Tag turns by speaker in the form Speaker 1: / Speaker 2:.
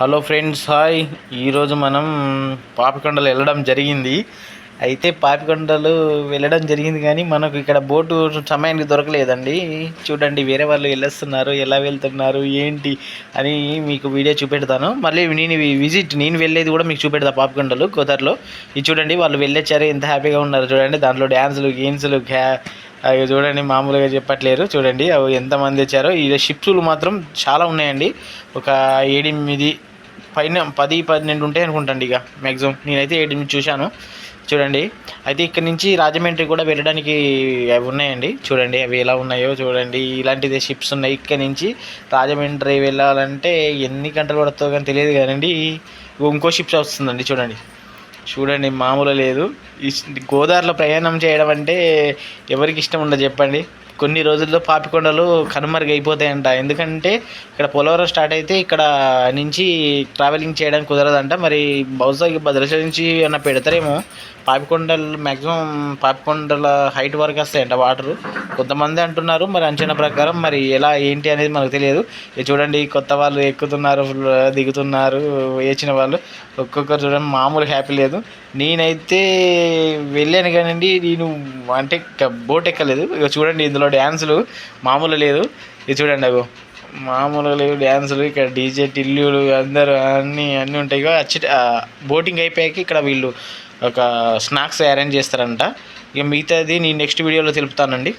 Speaker 1: Hello friends, hi. ఈరోజు మనం పాపికొండలు వెళ్ళడం జరిగింది. అయితే పాపికొండలు వెళ్ళడం జరిగింది కానీ మనకు ఇక్కడ బోటు సమయానికి దొరకలేదండి. చూడండి, వేరే వాళ్ళు వెళ్ళొస్తున్నారు, ఎలా వెళ్తున్నారు ఏంటి అని మీకు వీడియో చూపెడతాను. మళ్ళీ నేను వెళ్ళేది కూడా మీకు చూపెడతా. పాపికొండలు గోదావరిలో ఇది చూడండి, వాళ్ళు వెళ్ళొచ్చారు, ఎంత హ్యాపీగా ఉన్నారు చూడండి. దాంట్లో డ్యాన్సులు గేమ్స్లు అవి చూడండి, మామూలుగా చెప్పట్లేరు. చూడండి అవి ఎంతమంది వచ్చారో. ఈ షిప్స్లు మాత్రం చాలా ఉన్నాయండి. ఒక 7-8 పైన 10-12 ఉంటాయి అనుకుంటాండి. ఇక మ్యాక్సిమం నేనైతే 7 చూశాను. చూడండి, అయితే ఇక్కడ నుంచి రాజమండ్రి కూడా వెళ్ళడానికి అవి ఉన్నాయండి. చూడండి అవి ఎలా ఉన్నాయో చూడండి. ఇలాంటిదే షిప్స్ ఉన్నాయి. ఇక్కడ నుంచి రాజమండ్రి వెళ్ళాలంటే ఎన్ని గంటలు పడుతుందో కానీ తెలియదు కదండి. ఇంకో షిప్స్ వస్తుందండి. చూడండి చూడండి, మామూలు లేదు. ఈ గోదావరిలో ప్రయాణం చేయడం అంటే ఎవరికి ఇష్టం ఉండదు చెప్పండి. కొన్ని రోజుల్లో పాపికొండలు కనుమరుగైపోతాయంట. ఎందుకంటే ఇక్కడ పోలవరం స్టార్ట్ అయితే ఇక్కడ నుంచి ట్రావెలింగ్ చేయడానికి కుదరదంట. మరి బహుశా భద్రాచలం నుంచి ఏమన్నా పెడతారేమో. పాపికొండలు మ్యాక్సిమం పాపికొండల హైట్ వరకు వస్తాయంట వాటరు. కొంతమంది అంటున్నారు, మరి అంచనా ప్రకారం మరి ఎలా ఏంటి అనేది మనకు తెలియదు. చూడండి, కొత్త వాళ్ళు ఎక్కుతున్నారు, దిగుతున్నారు. వేచిన వాళ్ళు ఒక్కొక్కరు చూడండి, మామూలు హ్యాపీ లేదు. నేనైతే వెళ్ళాను కానండి, నేను అంటే బోట్ ఎక్కలేదు. ఇక చూడండి, ఇందులో డ్యాన్సులు మామూలు లేదు. ఇది చూడండి, అగో మామూలుగా లేవు డ్యాన్సులు. ఇక్కడ డీజే టిల్లులు అందరూ అన్నీ ఉంటాయి. ఇక బోటింగ్ అయిపోయాక ఇక్కడ వీళ్ళు ఒక స్నాక్స్ అరేంజ్ చేస్తారంట. ఇక మిగతాది నేను నెక్స్ట్ వీడియోలో తెలుపుతానండి.